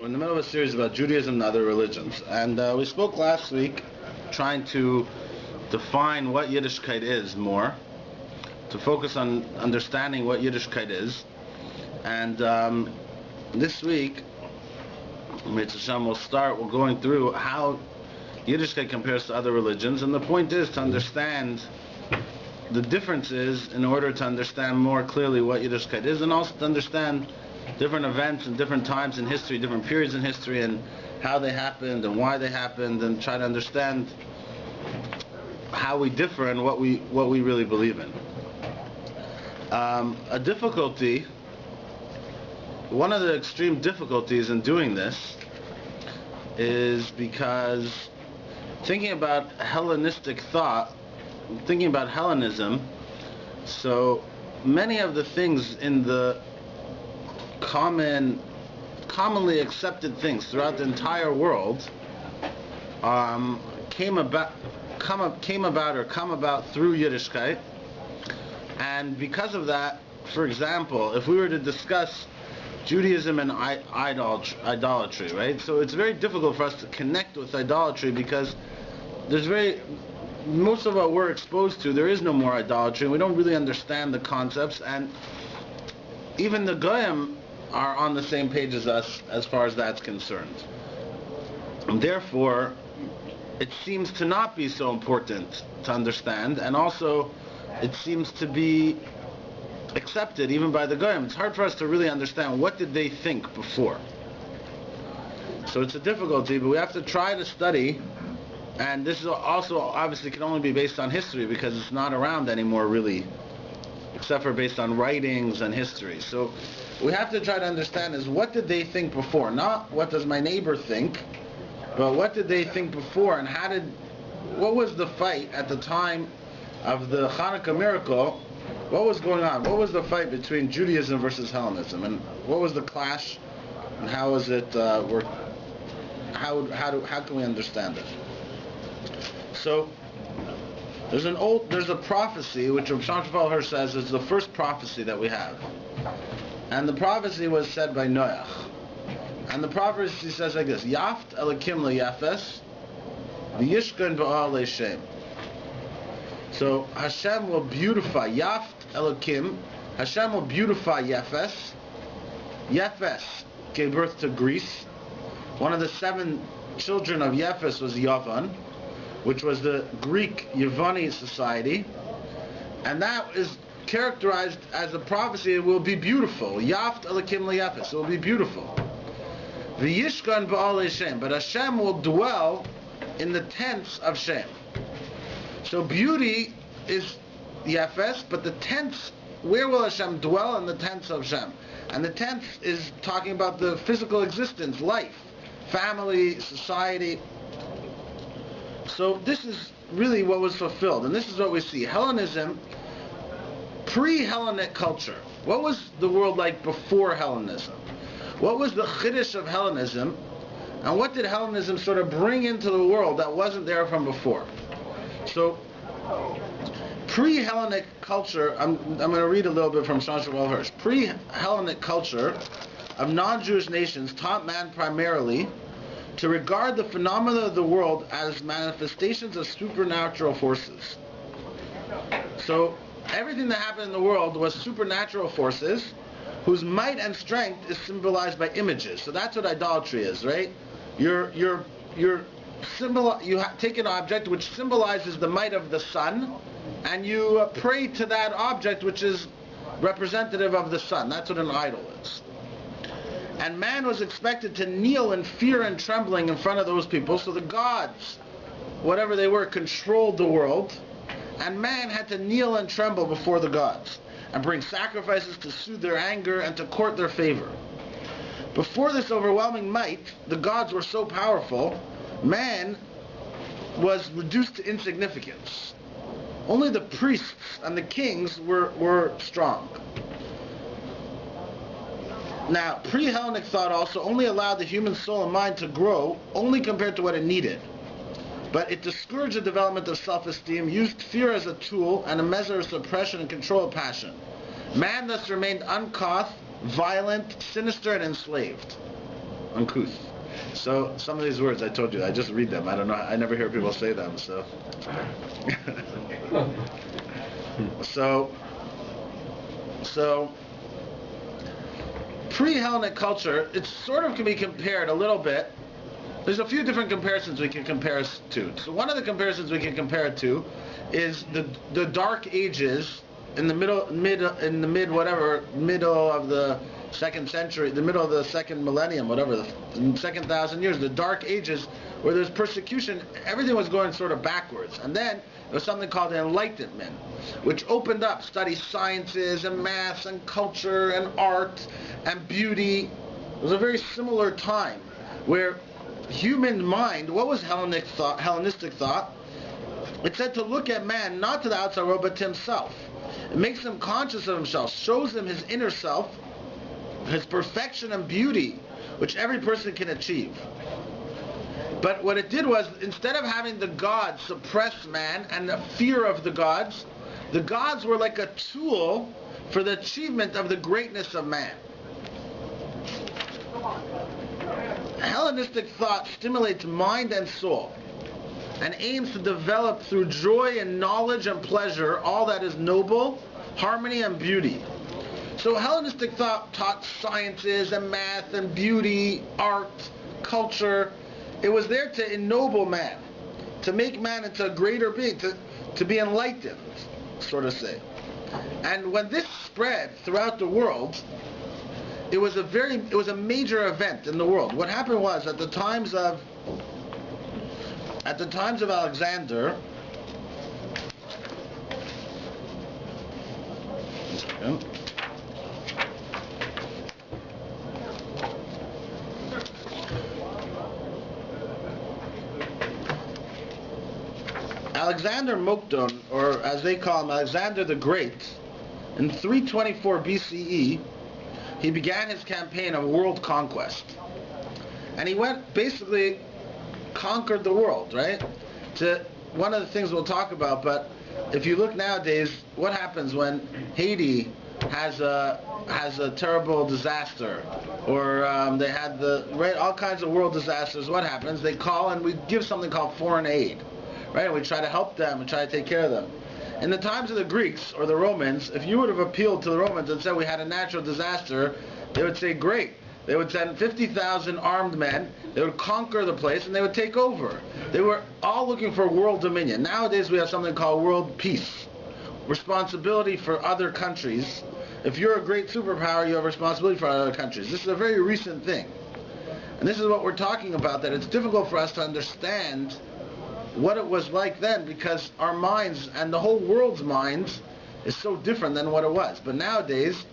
We're in the middle of a series about Judaism and other religions, and we spoke last week trying to define what Yiddishkeit is more, to focus on understanding what Yiddishkeit is, and this week, Mitzvah Hashem, we're going through how Yiddishkeit compares to other religions, and the point is to understand the differences in order to understand more clearly what Yiddishkeit is, and also to understand different events and different times in history, different periods in history, and how they happened and why they happened, and try to understand how we differ and what we really believe in. A difficulty, one of the extreme difficulties in doing this is because thinking about Hellenistic thought, thinking about Hellenism, so many of the things in the commonly accepted things throughout the entire world come about through Yiddishkeit, and because of that, for example, if we were to discuss Judaism and idolatry, right? So it's very difficult for us to connect with idolatry because most of what we're exposed to, there is no more idolatry, and we don't really understand the concepts, and even the Goyim are on the same page as us as far as that's concerned. And therefore, it seems to not be so important to understand, and also it seems to be accepted even by the Goyim. It's hard for us to really understand what did they think before. So it's a difficulty, but we have to try to study, and this is also obviously can only be based on history because it's not around anymore really, except for based on writings and history. So we have to try to understand is what did they think before, not what does my neighbor think, but what did they think before, and what was the fight at the time of the Chanuka miracle? What was going on? What was the fight between Judaism versus Hellenism, and what was the clash, and how is it work? How can we understand it? So there's a prophecy which Rabbi Chanuka says is the first prophecy that we have, and the prophecy was said by Noach, and the prophecy says like this: Yaft Elokim leYafes, v'yishkan ba'al leShem. So Hashem will beautify, Yaft Elokim, Hashem will beautify Yefes. Yefes gave birth to Greece. One of the 7 children of Yefes was Yavan, which was the Greek Yavani society, and that is characterized as a prophecy. It will be beautiful. Yaft Elokim leYafes, it will be beautiful. V'yishkan ba'al Shem, but Hashem will dwell in the tents of Shem. So beauty is Yefes, but the tents, where will Hashem dwell? In the tents of Hashem. And the tents is talking about the physical existence, life, family, society. So this is really what was fulfilled, and this is what we see. Hellenism, pre-Hellenic culture. What was the world like before Hellenism? What was the chiddush of Hellenism? And what did Hellenism sort of bring into the world that wasn't there from before? So, pre-Hellenic culture, I'm going to read a little bit from Chanuka Hirsch. Pre-Hellenic culture of non-Jewish nations taught man primarily to regard the phenomena of the world as manifestations of supernatural forces. So, everything that happened in the world was supernatural forces whose might and strength is symbolized by images. So that's what idolatry is, right? You take an object which symbolizes the might of the sun, and you pray to that object which is representative of the sun. That's what an idol is. And man was expected to kneel in fear and trembling in front of those people. So the gods, whatever they were, controlled the world, and man had to kneel and tremble before the gods and bring sacrifices to soothe their anger and to court their favor. Before this overwhelming might, the gods were so powerful, man was reduced to insignificance. Only the priests and the kings were strong. Now, pre-Hellenic thought also only allowed the human soul and mind to grow only compared to what it needed. But it discouraged the development of self-esteem, used fear as a tool, and a measure of suppression and control of passion. Man thus remained uncouth, violent, sinister, and enslaved. uncouth. So some of these words I told you, I just read them. I don't know. I never hear people say them. So, so pre-Hellenic culture, it sort of can be compared a little bit. There's a few different comparisons we can compare it to. So one of the comparisons we can compare it to is the Dark Ages in the middle of the second century, the middle of the second millennium, whatever, the second 1,000 years, the Dark Ages, where there's persecution, everything was going sort of backwards. And then there was something called the Enlightenment, which opened up, studied sciences and maths and culture and art and beauty. It was a very similar time where human mind, what was Hellenistic thought? It said to look at man not to the outside world but to himself. It makes him conscious of himself, shows him his inner self, his perfection and beauty, which every person can achieve. But what it did was, instead of having the gods suppress man and the fear of the gods were like a tool for the achievement of the greatness of man. Hellenistic thought stimulates mind and soul and aims to develop through joy and knowledge and pleasure all that is noble, harmony and beauty. So Hellenistic thought taught sciences and math and beauty, art, culture. It was there to ennoble man, to make man into a greater being, to be enlightened, so to say. And when this spread throughout the world, it was a major event in the world. What happened was, at the times of Alexander, Alexander Mokdon, or as they call him, Alexander the Great, in 324 BCE, he began his campaign of world conquest. And he basically conquered the world, right? One of the things we'll talk about, but if you look nowadays, what happens when Haiti has a terrible disaster, or they had all kinds of world disasters? What happens? They call and we give something called foreign aid, right? And we try to help them and try to take care of them. In the times of the Greeks or the Romans, if you would have appealed to the Romans and said we had a natural disaster, they would say, great. They would send 50,000 armed men, they would conquer the place, and they would take over. They were all looking for world dominion. Nowadays we have something called world peace. Responsibility for other countries. If you're a great superpower, you have responsibility for other countries. This is a very recent thing. And this is what we're talking about, that it's difficult for us to understand what it was like then, because our minds and the whole world's minds is so different than what it was. But nowadays,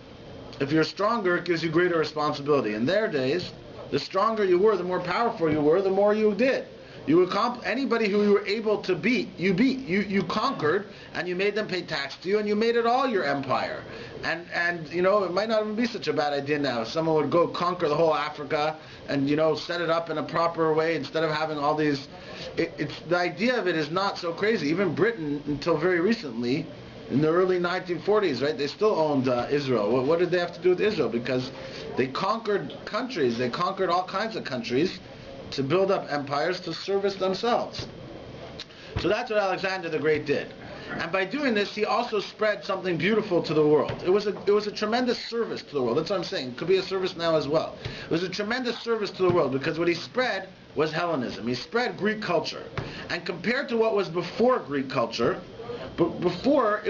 if you're stronger, it gives you greater responsibility. In their days, the stronger you were, the more powerful you were, the more you did. Anybody who you were able to beat. You conquered, and you made them pay tax to you, and you made it all your empire. And it might not even be such a bad idea now. If someone would go conquer the whole Africa and set it up in a proper way instead of having all these. The idea of it is not so crazy. Even Britain, until very recently, in the early 1940s, right, they still owned Israel. What did they have to do with Israel? Because they conquered countries. They conquered all kinds of countries to build up empires to service themselves. So that's what Alexander the Great did. And by doing this, he also spread something beautiful to the world. It was a tremendous service to the world. That's what I'm saying. It could be a service now as well. It was a tremendous service to the world, because what he spread was Hellenism. He spread Greek culture. And compared to what was before Greek culture, but before,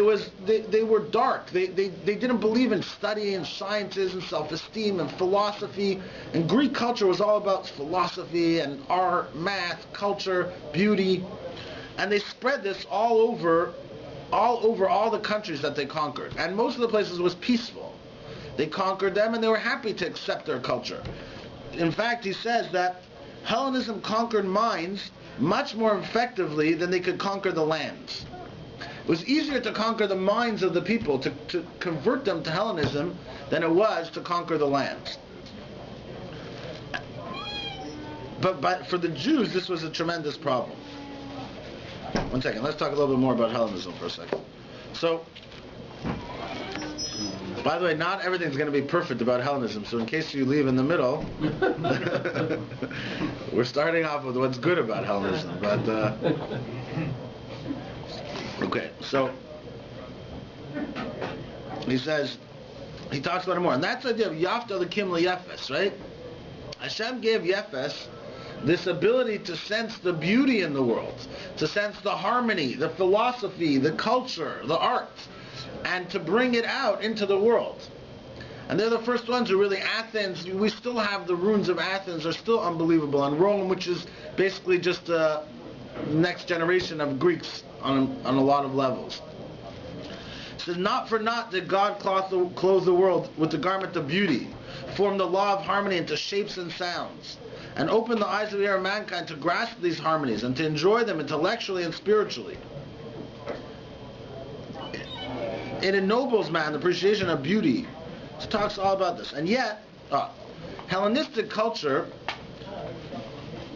they were dark. They didn't believe in studying sciences and self-esteem and philosophy. And Greek culture was all about philosophy and art, math, culture, beauty. And they spread this all over all the countries that they conquered. And most of the places was peaceful. They conquered them, and they were happy to accept their culture. In fact, he says that Hellenism conquered minds much more effectively than they could conquer the lands. It was easier to conquer the minds of the people, to convert them to Hellenism, than it was to conquer the lands. But for the Jews, this was a tremendous problem. One second, let's talk a little bit more about Hellenism for a second. So, By the way, not everything's going to be perfect about Hellenism, so in case you leave in the middle, we're starting off with what's good about Hellenism. But okay, so he says, he talks about it more, and that's the idea of Yafta L'Kim L'Yefes, right? Hashem gave Yefes this ability to sense the beauty in the world, to sense the harmony, the philosophy, the culture, the art, and to bring it out into the world. And they're the first ones who really, Athens, we still have the ruins of Athens are still unbelievable, and Rome, which is basically just the next generation of Greeks on a lot of levels. It says, not for naught did God clothe the world with the garment of beauty, form the law of harmony into shapes and sounds, and open the eyes of the air of mankind to grasp these harmonies and to enjoy them intellectually and spiritually. It ennobles man, the appreciation of beauty. It talks all about this. And yet, Hellenistic culture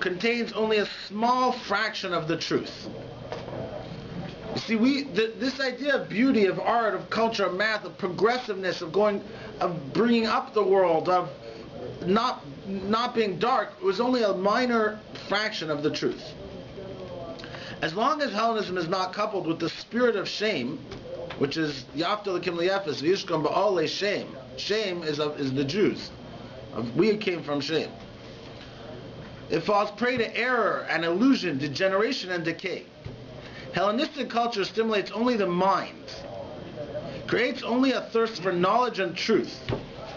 contains only a small fraction of the truth. You see, this idea of beauty, of art, of culture, of math, of progressiveness, of bringing up the world, of not being dark, was only a minor fraction of the truth. As long as Hellenism is not coupled with the spirit of shame, which is Yafta L'Kim L'Yefes, V'yishkom Ba'olei shame. Shame is the Jews. We came from shame. It falls prey to error and illusion, degeneration and decay. Hellenistic culture stimulates only the mind, creates only a thirst for knowledge and truth,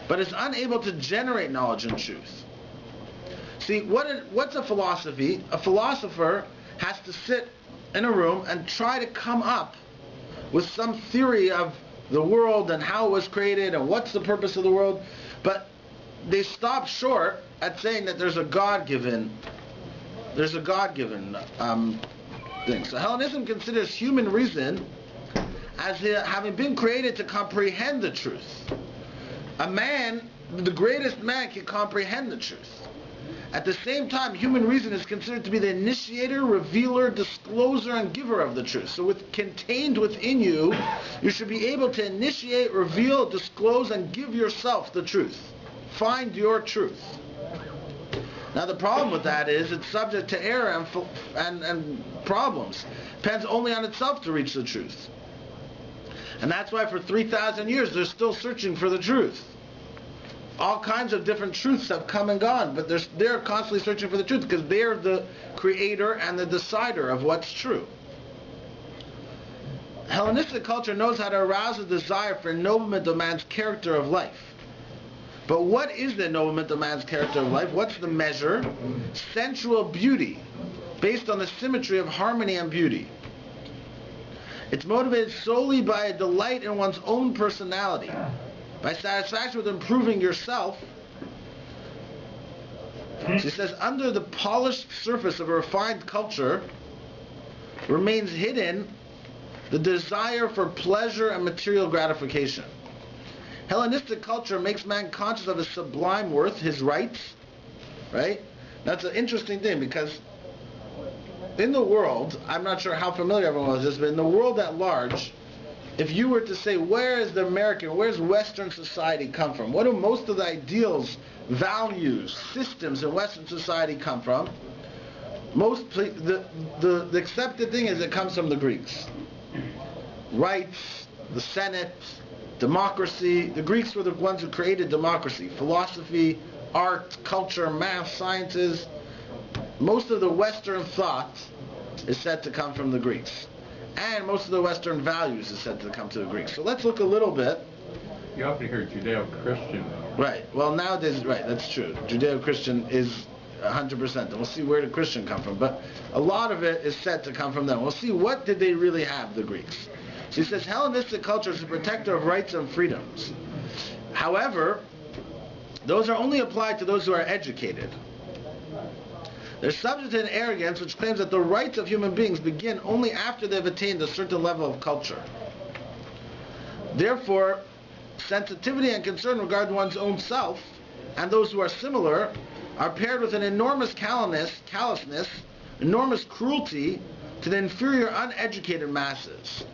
but is unable to generate knowledge and truth. See, what's a philosophy? A philosopher has to sit in a room and try to come up with some theory of the world and how it was created and what's the purpose of the world, but they stop short at saying that there's a God-given thing. So Hellenism considers human reason as having been created to comprehend the truth. A man, the greatest man, can comprehend the truth. At the same time, human reason is considered to be the initiator, revealer, discloser, and giver of the truth. So contained within you, you should be able to initiate, reveal, disclose, and give yourself the truth. Find your truth. Now the problem with that is it's subject to error and problems. Depends only on itself to reach the truth. And that's why for 3,000 years they're still searching for the truth. All kinds of different truths have come and gone, but they're constantly searching for the truth because they're the creator and the decider of what's true. Hellenistic culture knows how to arouse a desire for ennoblement of man's character of life. But what is the ennoblement of man's character of life? What's the measure? Sensual beauty, based on the symmetry of harmony and beauty. It's motivated solely by a delight in one's own personality, by satisfaction with improving yourself. She says, under the polished surface of a refined culture remains hidden the desire for pleasure and material gratification. Hellenistic culture makes man conscious of his sublime worth, his rights, right? That's an interesting thing because in the world, I'm not sure how familiar everyone was with this, but in the world at large, if you were to say, where's Western society come from? What do most of the ideals, values, systems in Western society come from? The accepted thing is it comes from the Greeks. Rights, the Senate, democracy. The Greeks were the ones who created democracy. Philosophy, art, culture, math, sciences. Most of the Western thought is said to come from the Greeks. And most of the Western values is said to come to the Greeks. So let's look a little bit. You often hear Judeo-Christian. Right. Well, nowadays, right, that's true. Judeo-Christian is 100%. And we'll see where the Christian come from. But a lot of it is said to come from them. We'll see what did they really have, the Greeks. So he says, Hellenistic culture is a protector of rights and freedoms. However, those are only applied to those who are educated. They're subject to an arrogance which claims that the rights of human beings begin only after they've attained a certain level of culture. Therefore, sensitivity and concern regarding one's own self and those who are similar are paired with an enormous callousness, enormous cruelty to the inferior, uneducated masses.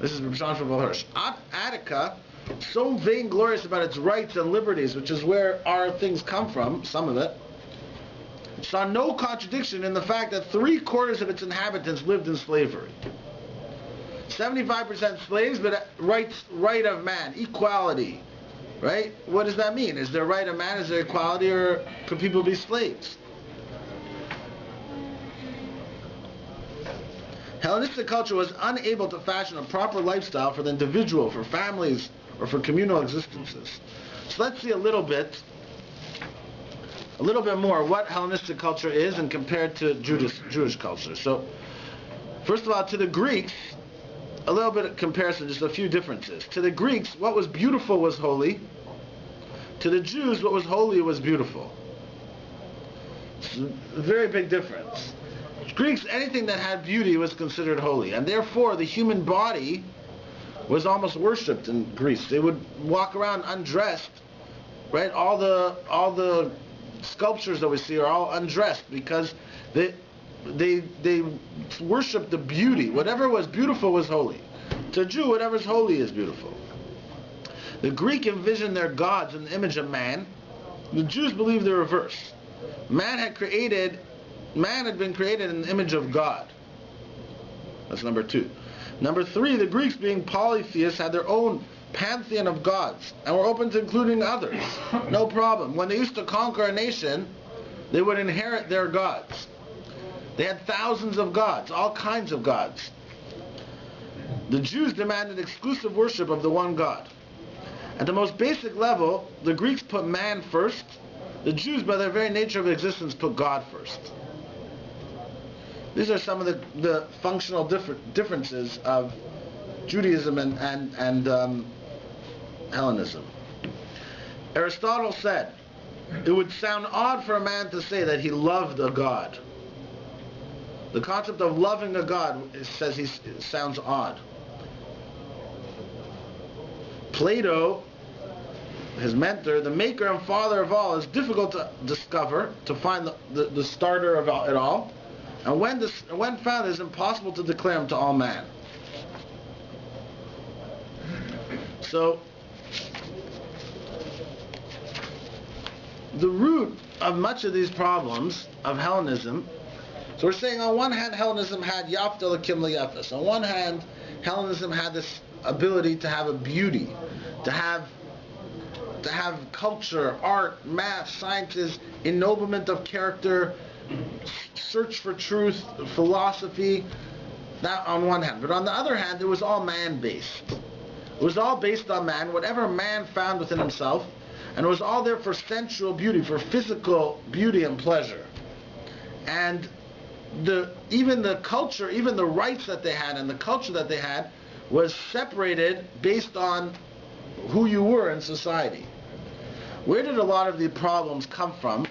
This is Rabbi Hirsch. Attica so vainglorious about its rights and liberties, which is where our things come from, some of it, saw no contradiction in the fact that 3/4 of its inhabitants lived in slavery. 75% slaves, but right of man, equality, right? What does that mean? Is there right of man? Is there equality, or could people be slaves? Hellenistic culture was unable to fashion a proper lifestyle for the individual, for families, or for communal existences. So let's see a little bit more what Hellenistic culture is and compared to Jewish culture. So, first of all, to the Greeks, a little bit of comparison, just a few differences. To the Greeks, what was beautiful was holy. To the Jews, what was holy was beautiful. It's a very big difference. Greeks, anything that had beauty was considered holy, and therefore the human body was almost worshipped in Greece. They would walk around undressed, right? All the sculptures that we see are all undressed because they worshiped the beauty. Whatever was beautiful was holy. To a Jew, whatever is holy is beautiful. The Greek envisioned their gods in the image of man. The Jews believed the reverse. Man had been created in the image of God. That's number 2. Number 3, the Greeks, being polytheists, had their own pantheon of gods and were open to including others. No problem. When they used to conquer a nation, they would inherit their gods. They had thousands of gods, all kinds of gods. The Jews demanded exclusive worship of the one God. At the most basic level, the Greeks put man first. The Jews, by their very nature of existence, put God first. These are some of the functional differences of Judaism and Hellenism. Aristotle said, it would sound odd for a man to say that he loved a god. The concept of loving a god, it sounds odd. Plato, his mentor, the maker and father of all, is difficult to discover, to find the starter of it all. And when found, it is impossible to declare him to all man. So, the root of much of these problems of Hellenism, so we're saying on one hand Hellenism had yafta l'kim l'yaftas. On one hand, Hellenism had this ability to have a beauty, to have culture, art, math, sciences, ennoblement of character, search for truth, philosophy, that on one hand. But on the other hand, it was all man-based. It was all based on man, whatever man found within himself, and it was all there for sensual beauty, for physical beauty and pleasure. And even the culture, even the rights that they had and the culture that they had was separated based on who you were in society. Where did a lot of the problems come from?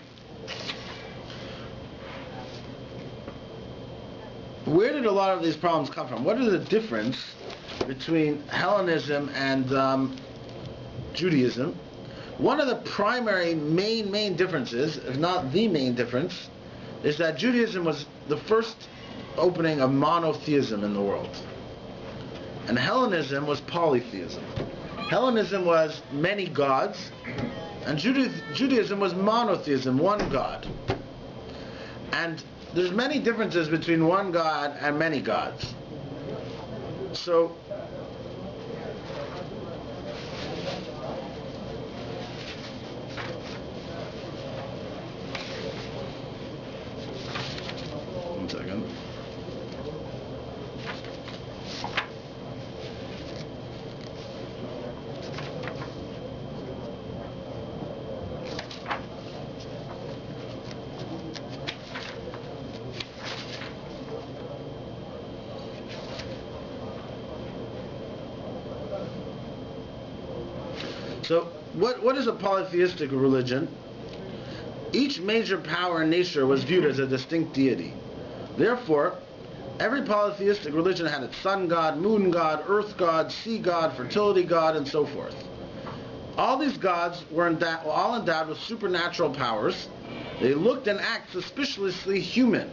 Where did a lot of these problems come from? What is the difference between Hellenism and Judaism? One of the primary main differences, if not the main difference, is that Judaism was the first opening of monotheism in the world. And Hellenism was polytheism. Hellenism was many gods, and Judaism was monotheism, one God. And there's many differences between one God and many gods. So, one second. So, what is a polytheistic religion? Each major power in nature was viewed as a distinct deity. Therefore, every polytheistic religion had its sun god, moon god, earth god, sea god, fertility god, and so forth. All these gods were all endowed with supernatural powers. They looked and acted suspiciously human.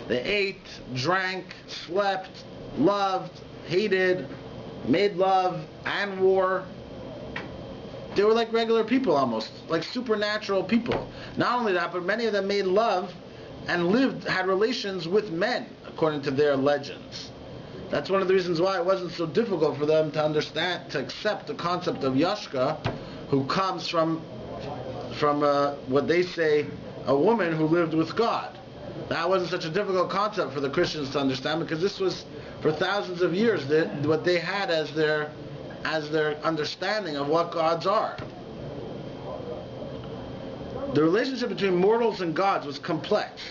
They ate, drank, slept, loved, hated, made love, and war. they were like regular people almost, like supernatural people. Not only that, but many of them made love and had relations with men, according to their legends. That's one of the reasons why it wasn't so difficult for them to understand, to accept the concept of Yashka, who comes from what they say, a woman who lived with God. That wasn't such a difficult concept for the Christians to understand, because this was for thousands of years what they had as their understanding of what gods are. The relationship between mortals and gods was complex.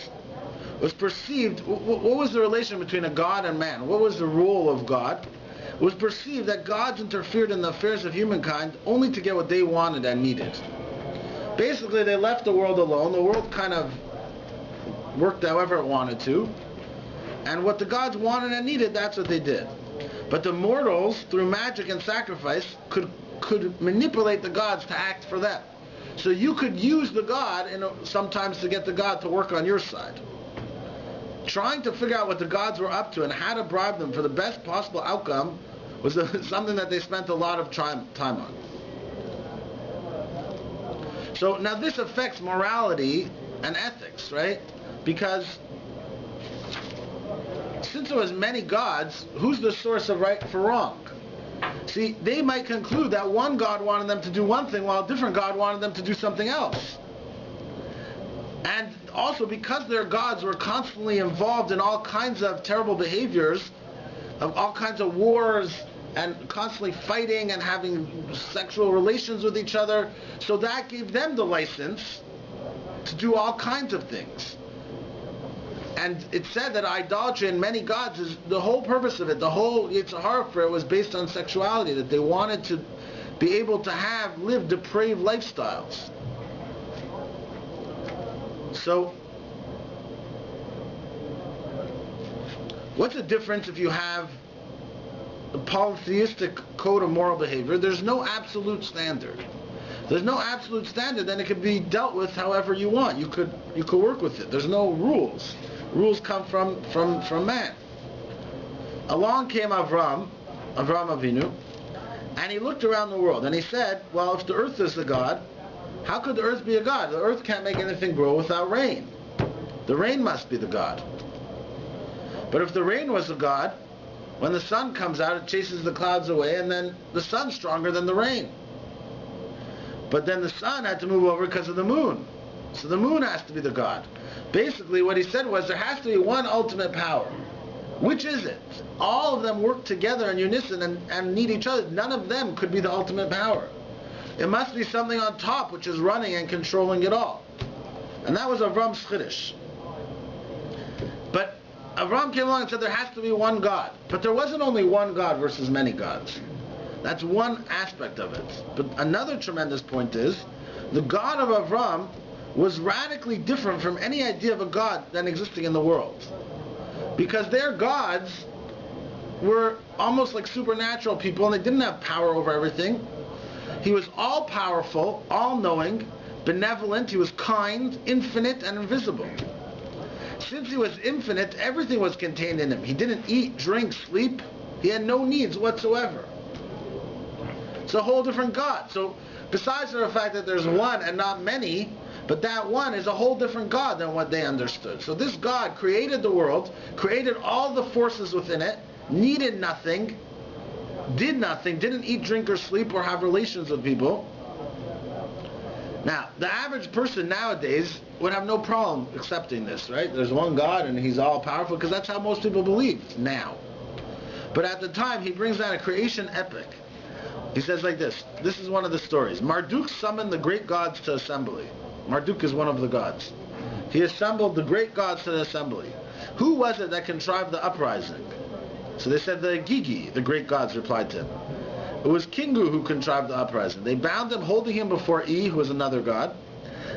Was perceived, what was the relation between a god and man? What was the role of God? It was perceived that gods interfered in the affairs of humankind only to get what they wanted and needed. Basically, they left the world alone. The world kind of worked however it wanted to. And what the gods wanted and needed, that's what they did. But the mortals, through magic and sacrifice, could manipulate the gods to act for them. So you could use the god sometimes to get the god to work on your side. Trying to figure out what the gods were up to and how to bribe them for the best possible outcome was something that they spent a lot of time on. So now this affects morality and ethics, right? Because since there was many gods, who's the source of right for wrong? See, they might conclude that one god wanted them to do one thing while a different god wanted them to do something else. And also, because their gods were constantly involved in all kinds of terrible behaviors, of all kinds of wars, and constantly fighting and having sexual relations with each other, so that gave them the license to do all kinds of things. And it's said that idolatry in many gods is the whole purpose of it, the whole Yitzhahara for it was based on sexuality, that they wanted to be able to live depraved lifestyles. So, what's the difference if you have a polytheistic code of moral behavior? There's no absolute standard. There's no absolute standard, then it can be dealt with however you want. You could work with it. There's no rules. Rules come from man. Along came Avram Avinu, and he looked around the world, and he said, well, if the earth is a god, how could the earth be a god? The earth can't make anything grow without rain. The rain must be the god. But if the rain was a god, when the sun comes out, it chases the clouds away, and then the sun's stronger than the rain. But then the sun had to move over because of the moon. So the moon has to be the god. Basically, what he said was there has to be one ultimate power. Which is it? All of them work together in unison and need each other. None of them could be the ultimate power. It must be something on top which is running and controlling it all. And that was Avram's chiddush. But Avram came along and said there has to be one God. But there wasn't only one God versus many gods. That's one aspect of it. But another tremendous point is, the God of Avram was radically different from any idea of a God then existing in the world. Because their gods were almost like supernatural people, and they didn't have power over everything. He was all-powerful, all-knowing, benevolent, he was kind, infinite, and invisible. Since he was infinite, everything was contained in him. He didn't eat, drink, sleep. He had no needs whatsoever. It's a whole different God. So, besides the fact that there's one and not many, but that one is a whole different God than what they understood. So this God created the world, created all the forces within it, needed nothing, did nothing, didn't eat, drink, or sleep, or have relations with people. Now, the average person nowadays would have no problem accepting this, right? There's one God and he's all powerful, because that's how most people believe now. But at the time, he brings down a creation epic. He says like this. This is one of the stories. Marduk summoned the great gods to assembly. Marduk is one of the gods. He assembled the great gods to the assembly. Who was it that contrived the uprising? So they said the Gigi, the great gods replied to him. It was Kingu who contrived the uprising. They bound him, holding him before E, who was another god.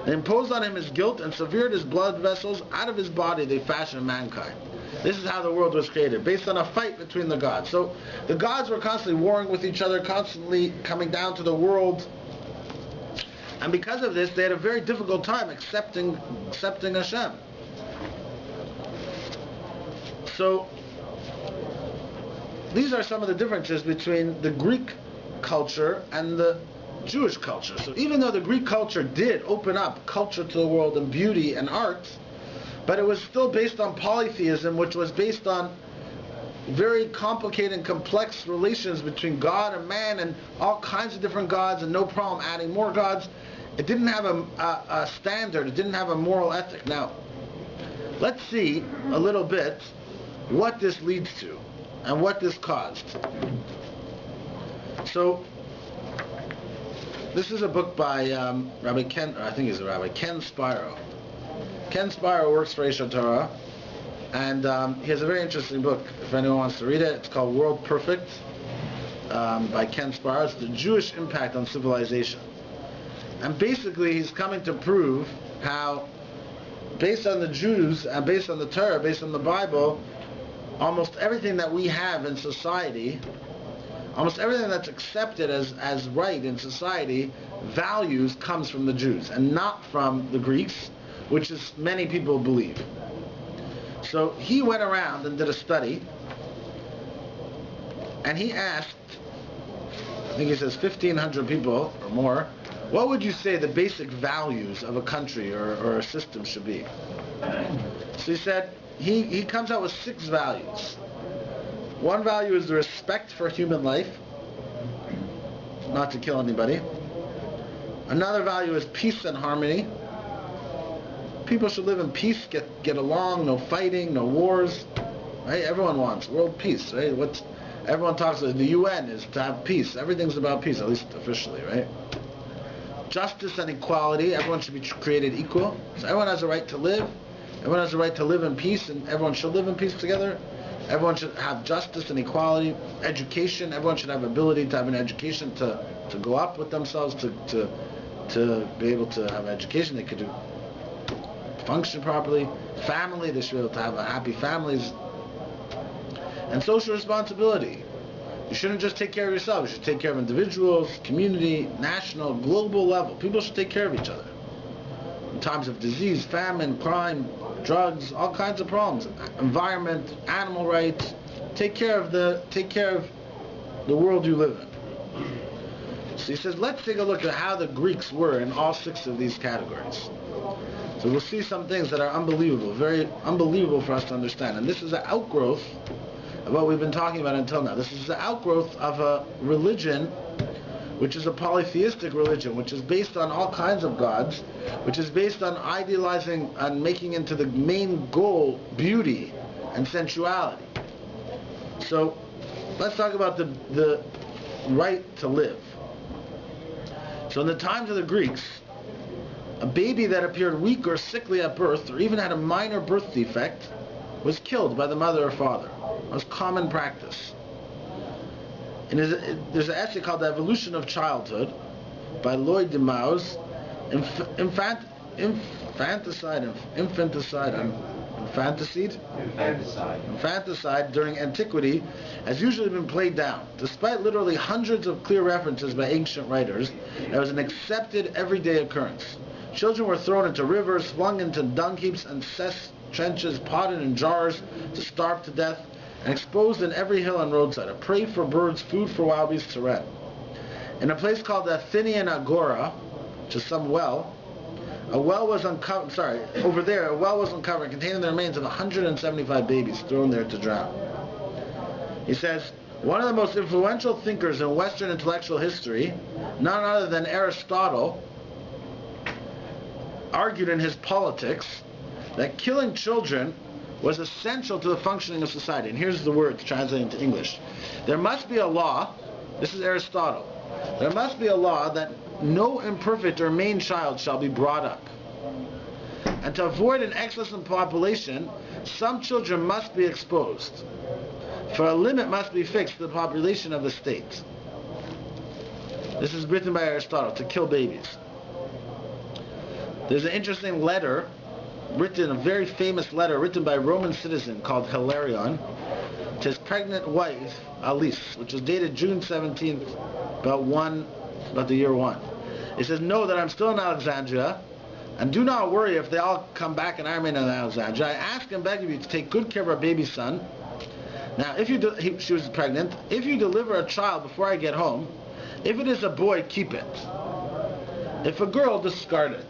They imposed on him his guilt and severed his blood vessels. Out of his body they fashioned mankind. This is how the world was created, based on a fight between the gods. So the gods were constantly warring with each other, constantly coming down to the world. And because of this, they had a very difficult time accepting Hashem. So these are some of the differences between the Greek culture and the Jewish culture. So even though the Greek culture did open up culture to the world and beauty and art, but it was still based on polytheism, which was based on very complicated and complex relations between God and man and all kinds of different gods, and no problem adding more gods. It didn't have a standard. It didn't have a moral ethic. Now, let's see a little bit what this leads to and what this caused. So, this is a book by Rabbi Ken, or I think he's a rabbi, Ken Spiro. Ken Spiro works for Aish Torah, and he has a very interesting book, if anyone wants to read it. It's called World Perfect, by Ken Spiro. It's the Jewish impact on civilization. And basically he's coming to prove how, based on the Jews, and based on the Torah, based on the Bible, almost everything that we have in society, almost everything that's accepted as right in society, values, comes from the Jews, and not from the Greeks, which is many people believe. So he went around and did a study, and he asked, I think he says 1,500 people or more, what would you say the basic values of a country or a system should be? So he said, he comes out with 6 values. One value is the respect for human life, not to kill anybody. Another value is peace and harmony. People should live in peace, get along, no fighting, no wars. Right? Everyone wants world peace, right? Everyone talks about the UN is to have peace. Everything's about peace, at least officially, right? Justice and equality. Everyone should be created equal. So everyone has a right to live. Everyone has a right to live in peace, and everyone should live in peace together. Everyone should have justice and equality. Education. Everyone should have ability to have an education to go up with themselves, to be able to have education. They could function properly. Family. They should be able to have happy families. And social responsibility. You shouldn't just take care of yourself. You should take care of individuals, community, national, global level. People should take care of each other. In times of disease, famine, crime, drugs, all kinds of problems. Environment, animal rights. Take care of the world you live in. So he says, let's take a look at how the Greeks were in all 6 of these categories. So we'll see some things that are unbelievable, very unbelievable for us to understand. And this is an outgrowth of what we've been talking about until now. This is the outgrowth of a religion which is a polytheistic religion, which is based on all kinds of gods, which is based on idealizing and making into the main goal beauty and sensuality. So let's talk about the right to live. So in the times of the Greeks, a baby that appeared weak or sickly at birth, or even had a minor birth defect, was killed by the mother or father. It was common practice. And there's an essay called The Evolution of Childhood by Lloyd de Maus. Infanticide during antiquity has usually been played down. Despite literally hundreds of clear references by ancient writers, it was an accepted everyday occurrence. Children were thrown into rivers, flung into dung heaps and cess trenches, potted in jars to starve to death, and exposed in every hill and roadside, a prey for birds, food for wild beasts to rend. In a place called the Athenian Agora, which is some well, a well was uncovered containing the remains of 175 babies thrown there to drown. He says, one of the most influential thinkers in Western intellectual history, none other than Aristotle, argued in his Politics that killing children was essential to the functioning of society. And here's the words translated into English. There must be a law, this is Aristotle, there must be a law that no imperfect or maimed child shall be brought up. And to avoid an excess in population, some children must be exposed. For a limit must be fixed to the population of the state. This is written by Aristotle, to kill babies. There's an interesting letter, a very famous letter written by a Roman citizen called Hilarion to his pregnant wife, Alice, which was dated June 17th, about the year 1. He says, know that I'm still in Alexandria, and do not worry if they all come back and I remain in Alexandria. I ask and beg of you to take good care of our baby son. Now, she was pregnant. If you deliver a child before I get home, If it is a boy, keep it. If a girl, discard it.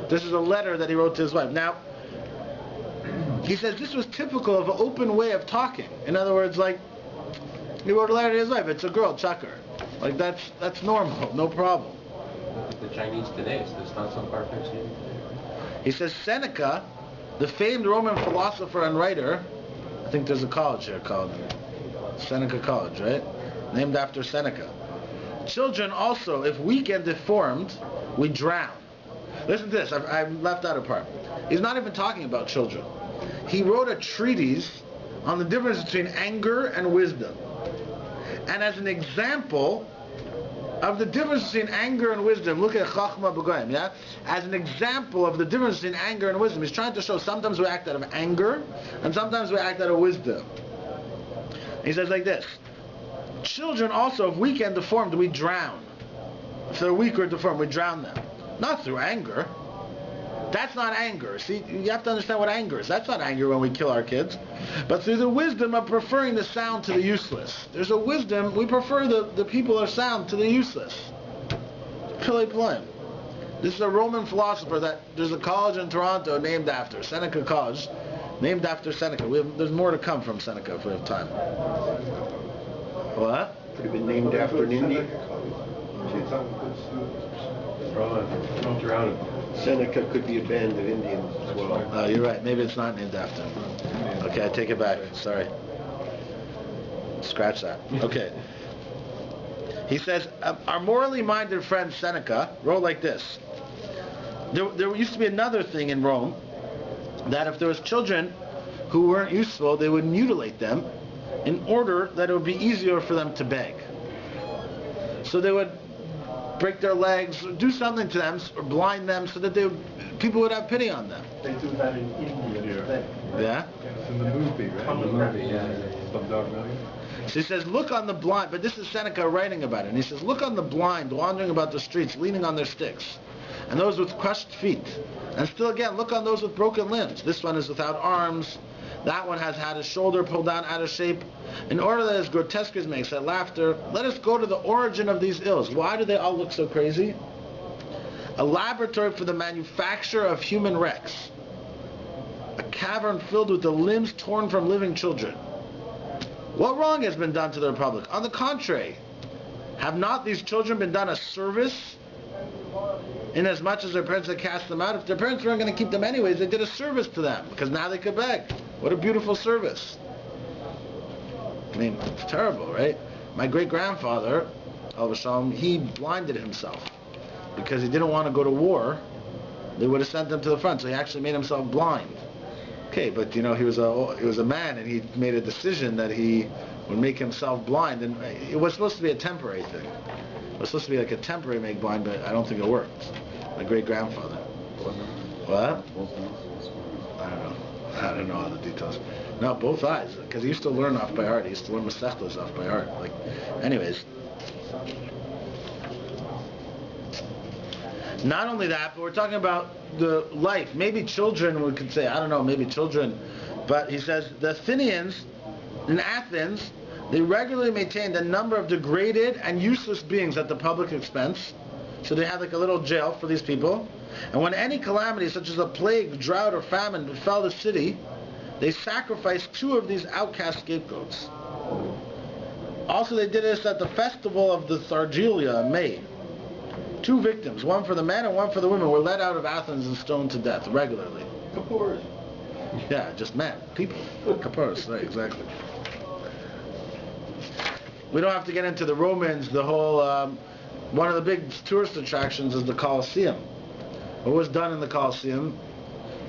This is a letter that he wrote to his wife. Now, he says this was typical of an open way of talking. In other words, like, he wrote a letter to his wife. It's a girl, chuck her. Like, that's normal, no problem. The Chinese today, so it's not so far-fetched. He says Seneca, the famed Roman philosopher and writer, I think there's a college here called Seneca College, right? Named after Seneca. Children also, if weak and deformed, we drown. Listen to this, I've left out a part. He's not even talking about children. He wrote a treatise on the difference between anger and wisdom. And as an example of the difference between anger and wisdom, look at Chachma B'Goyim, yeah? As an example of the difference between anger and wisdom, he's trying to show sometimes we act out of anger, and sometimes we act out of wisdom. He says like this, children also, if weak and deformed, we drown. If they're weak or deformed, we drown them. Not through anger. That's not anger. See, you have to understand what anger is. That's not anger when we kill our kids. But through the wisdom of preferring the sound to the useless. There's a wisdom, we prefer the people of sound to the useless. Pili Plim. This is a Roman philosopher that there's a college in Toronto named after, Seneca College, named after Seneca. There's more to come from Seneca if we have time. What? Could have been named after an Indian. Seneca could be a band of Indians as well. Oh, you're right. Maybe it's not named after him. Okay, I take it back. Sorry. Scratch that. Okay. He says, our morally minded friend Seneca wrote like this. There used to be another thing in Rome, that if there was children who weren't useful, they would mutilate them in order that it would be easier for them to beg. So they would break their legs, or do something to them, or blind them, so that people would have pity on them. They do that in India. Yeah? It's in the movie, right? In the movie, yeah. Slumdog Millionaire. So he says, look on the blind, but this is Seneca writing about it, and he says, look on the blind wandering about the streets, leaning on their sticks, and those with crushed feet. And still again, look on those with broken limbs. This one is without arms. That one has had his shoulder pulled down out of shape. In order that as grotesque as makes that laughter, let us go to the origin of these ills. Why do they all look so crazy? A laboratory for the manufacture of human wrecks. A cavern filled with the limbs torn from living children. What wrong has been done to the Republic? On the contrary, have not these children been done a service? Inasmuch as their parents had cast them out, if their parents weren't going to keep them anyways, they did a service to them, because now they could beg. What a beautiful service. I mean, it's terrible, right? My great-grandfather, Al Vashalom, he blinded himself because he didn't want to go to war. They would have sent him to the front, so he actually made himself blind. Okay, but you know, he was a man, and he made a decision that he would make himself blind, and it was supposed to be a temporary thing. It was supposed to be like a temporary make blind, but I don't think it worked. My great-grandfather. What? I don't know all the details. No, both eyes, because he used to learn off by heart. He used to learn Masechtos off by heart. Like, anyways. Not only that, but we're talking about the life. Maybe children, we could say, I don't know, maybe children. But he says, the Athenians in Athens, they regularly maintained a number of degraded and useless beings at the public expense. So they had like a little jail for these people. And when any calamity, such as a plague, drought, or famine, befell the city, they sacrificed 2 of these outcast scapegoats. Also, they did this at the festival of the Thargelia in May. 2 victims, one for the men and one for the women, were led out of Athens and stoned to death regularly. Kapoors. Yeah, just men, people. Kapoors, right, exactly. We don't have to get into the Romans. The whole, one of the big tourist attractions is the Colosseum. What was done in the Colosseum?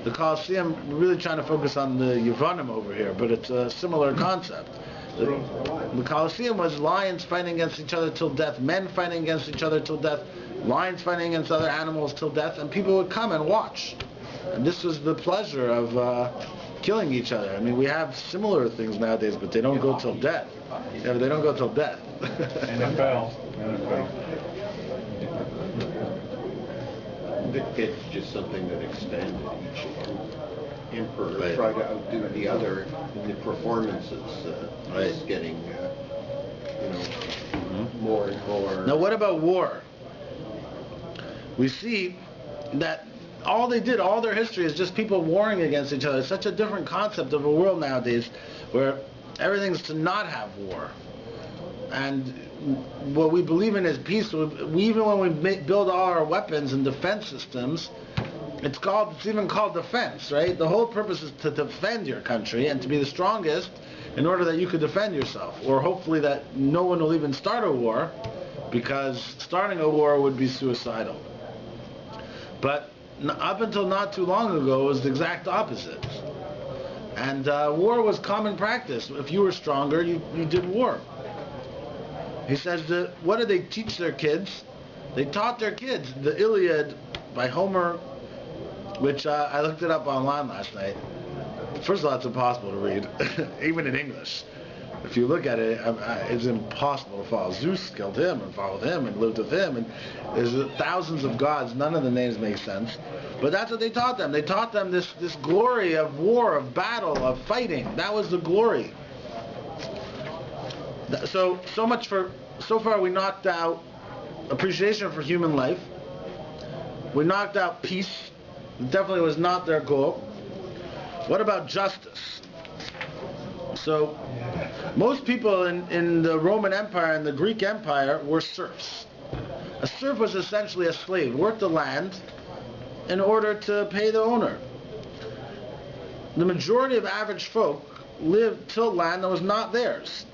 The Colosseum, we're really trying to focus on the Yevonim over here, but it's a similar concept. The Colosseum was lions fighting against each other till death, men fighting against each other till death, lions fighting against other animals till death, and people would come and watch. And this was the pleasure of killing each other. I mean, we have similar things nowadays, but they don't go till death. Yeah, but they don't go till death. NFL. It's just something that expanded. Each emperor Right. tried to outdo the other in the performances. Right. It's getting, more and more. Now, what about war? We see that all their history is just people warring against each other. It's such a different concept of a world nowadays where everything's to not have war. And what we believe in is peace. Even when we build all our weapons and defense systems, it's even called defense, right? The whole purpose is to defend your country and to be the strongest in order that you could defend yourself, or hopefully that no one will even start a war, because starting a war would be suicidal. But up until not too long ago, it was the exact opposite. And war was common practice. If you were stronger, you did war. He says that, what did they teach their kids? They taught their kids the Iliad by Homer, which I looked it up online last night. First of all, it's impossible to read, even in English. If you look at it, it's impossible to follow. Zeus killed him and followed him and lived with him, and there's thousands of gods. None of the names make sense. But that's what they taught them. They taught them this glory of war, of battle, of fighting. That was the glory. So far we knocked out appreciation for human life. We knocked out peace. It definitely was not their goal. What about justice? So most people in the Roman Empire and the Greek Empire were serfs. A serf was essentially a slave, worked the land in order to pay the owner. The majority of average folk tilled land that was not theirs.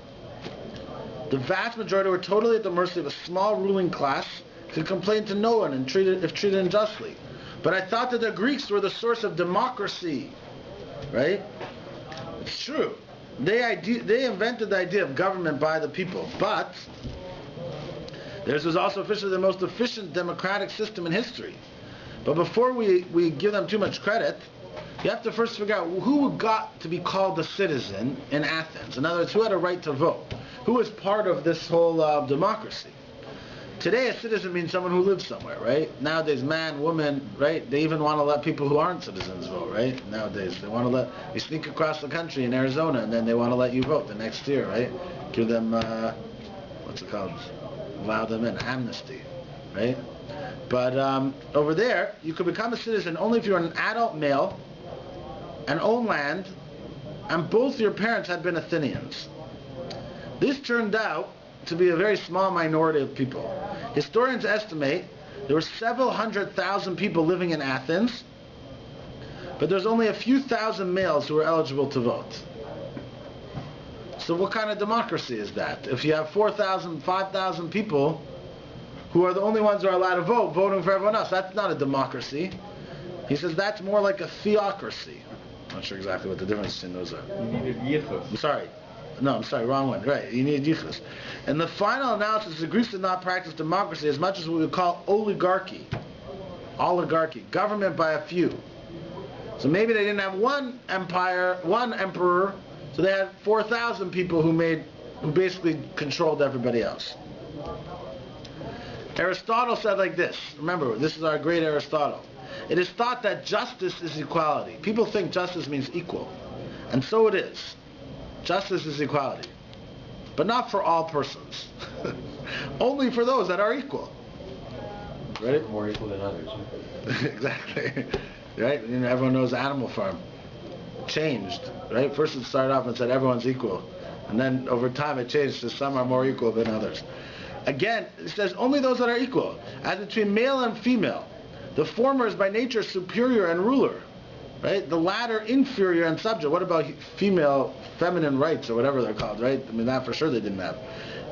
The vast majority were totally at the mercy of a small ruling class who could complain to no one if treated unjustly. But I thought that the Greeks were the source of democracy, right? It's true. They invented the idea of government by the people, but theirs was also officially the most efficient democratic system in history. But before we give them too much credit, you have to first figure out who got to be called a citizen in Athens. In other words, who had a right to vote? Who was part of this whole democracy? Today, a citizen means someone who lives somewhere, right? Nowadays, man, woman, right? They even want to let people who aren't citizens vote, right? Nowadays, they want to let you sneak across the country in Arizona, and then they want to let you vote the next year, right? Give them, what's it called? Allow them in, amnesty, right? But over there, you could become a citizen only if you're an adult male and own land, and both your parents had been Athenians. This turned out to be a very small minority of people. Historians estimate there were several 100,000 people living in Athens, but there's only a few thousand males who were eligible to vote. So what kind of democracy is that? If you have 4,000, 5,000 people who are the only ones who are allowed to vote, voting for everyone else, that's not a democracy. He says that's more like a theocracy. I'm not sure exactly what the difference between those are. You needed yichus. I'm sorry, wrong one. Right, you need yichus. In the final analysis, the Greeks did not practice democracy as much as what we would call oligarchy. Government by a few. So maybe they didn't have one emperor, so they had 4,000 people who basically controlled everybody else. Aristotle said like this. Remember, this is our great Aristotle. It is thought that justice is equality. People think justice means equal. And so it is. Justice is equality. But not for all persons. Only for those that are equal. Right? More equal than others. Exactly. Right? You know, everyone knows Animal Farm. Changed. Right? First it started off and said everyone's equal. And then over time it changed to some are more equal than others. Again, it says only those that are equal. As between male and female. The former is by nature superior and ruler. Right? The latter inferior and subject. What about feminine rights or whatever they're called, right? I mean, that for sure they didn't have.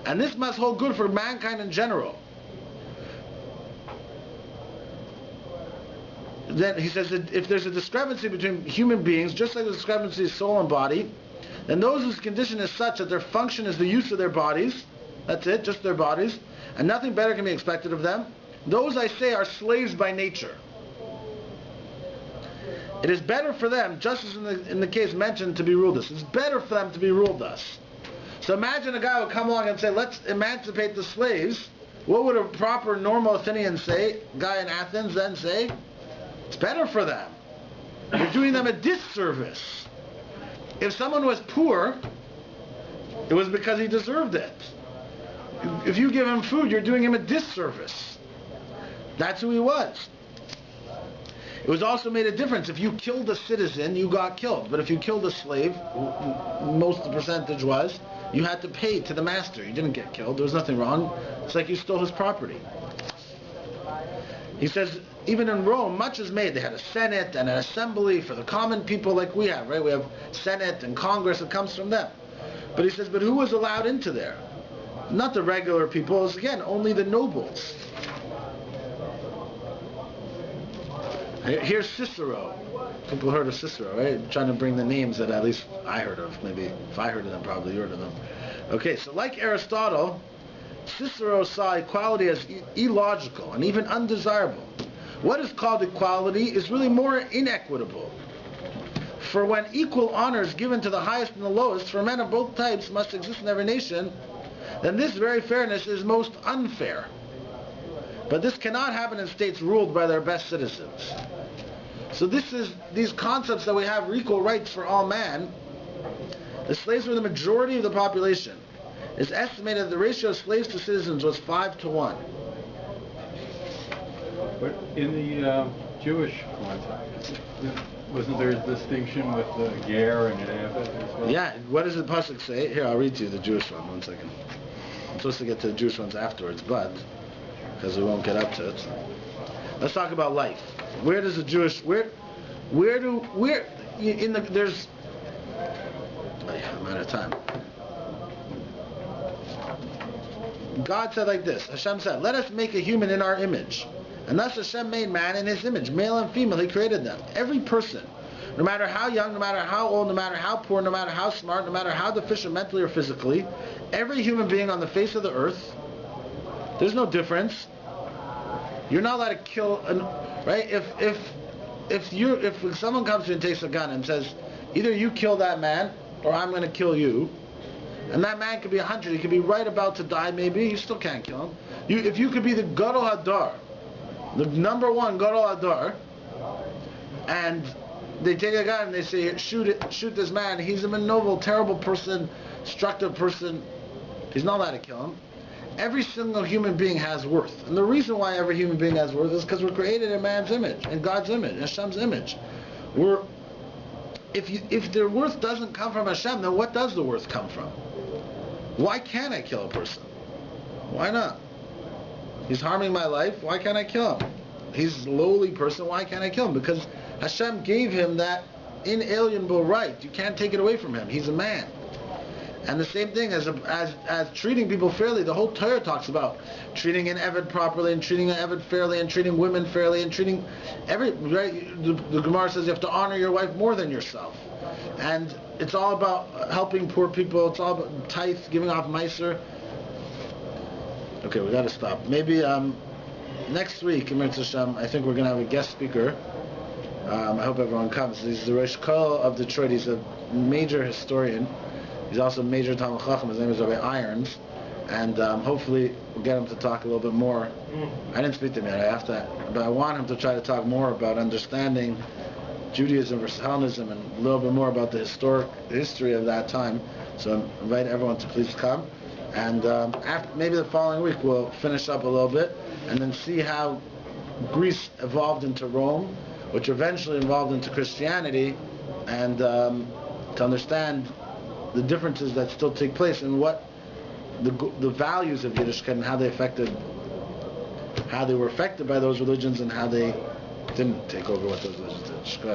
And this must hold good for mankind in general. Then he says that if there's a discrepancy between human beings, just like the discrepancy of soul and body, then those whose condition is such that their function is the use of their bodies, that's it, just their bodies, and nothing better can be expected of them, those, I say, are slaves by nature. It is better for them, just as in the case mentioned, to be ruled thus. It's better for them to be ruled thus. So imagine a guy would come along and say, let's emancipate the slaves. What would a proper, normal Athenian say? Guy in Athens then say, it's better for them. You're doing them a disservice. If someone was poor, it was because he deserved it. if you give him food, you're doing him a disservice. That's who he was. It was also made a difference. If you killed a citizen, you got killed. But if you killed a slave, most of the percentage was, you had to pay to the master. You didn't get killed. There was nothing wrong. It's like you stole his property. He says, even in Rome, much is made. They had a senate and an assembly for the common people like we have, right? We have senate and congress. It comes from them. But he says, but who was allowed into there? Not the regular people. It was, again, only the nobles. Here's Cicero. People heard of Cicero, right? I'm trying to bring the names that at least I heard of. Maybe if I heard of them, probably you heard of them. Okay, so like Aristotle, Cicero saw equality as illogical and even undesirable. What is called equality is really more inequitable. For when equal honor is given to the highest and the lowest, for men of both types must exist in every nation, then this very fairness is most unfair. But this cannot happen in states ruled by their best citizens. So these concepts that we have equal rights for all man. The slaves were the majority of the population. It's estimated that the ratio of slaves to citizens was 5-1. But in the Jewish context, wasn't there a distinction with the ger and eved as well? Yeah, what does the pasuk say? Here, I'll read to you the Jewish one. One second. I'm supposed to get to the Jewish ones afterwards, but because we won't get up to it. Let's talk about life. Where does the Jewish there's I'm out of time. God said like this. Hashem said, let us make a human in our image. And thus Hashem made man in his image. Male and female, he created them. Every person, no matter how young, no matter how old, no matter how poor, no matter how smart, no matter how deficient mentally or physically, every human being on the face of the earth, there's no difference. You're not allowed to kill, right? If someone comes to you and takes a gun and says, either you kill that man or I'm going to kill you, and that man could be 100, he could be right about to die maybe, you still can't kill him. If you could be the Gadol Hadar, the number one Gadol Hadar, and they take a gun and they say, shoot this man, he's a noble, terrible person, destructive person, he's not allowed to kill him. Every single human being has worth. And the reason why every human being has worth is because we're created in man's image, in God's image, in Hashem's image. If their worth doesn't come from Hashem, then what does the worth come from? Why can't I kill a person? Why not? He's harming my life, why can't I kill him? He's a lowly person, why can't I kill him? Because Hashem gave him that inalienable right. You can't take it away from him. He's a man. And the same thing as treating people fairly. The whole Torah talks about treating an eved properly and treating an eved fairly and treating women fairly and treating the Gemara says you have to honor your wife more than yourself. And it's all about helping poor people. It's all about tithe, giving off meiser. Okay, we got to stop. Maybe next week, Emir Hashem, I think we're going to have a guest speaker. I hope everyone comes. He's the Rosh Kol of Detroit. He's a major historian. He's also a major Talmud Chacham. His name is Rabbi Irons, and hopefully we'll get him to talk a little bit more. I didn't speak to him yet. But I want him to try to talk more about understanding Judaism versus Hellenism and a little bit more about the history of that time. So I invite everyone to please come, and maybe the following week we'll finish up a little bit and then see how Greece evolved into Rome, which eventually evolved into Christianity, and to understand the differences that still take place and what the values of Yiddishkeit and how they were affected by those religions and how they didn't take over what those religions did.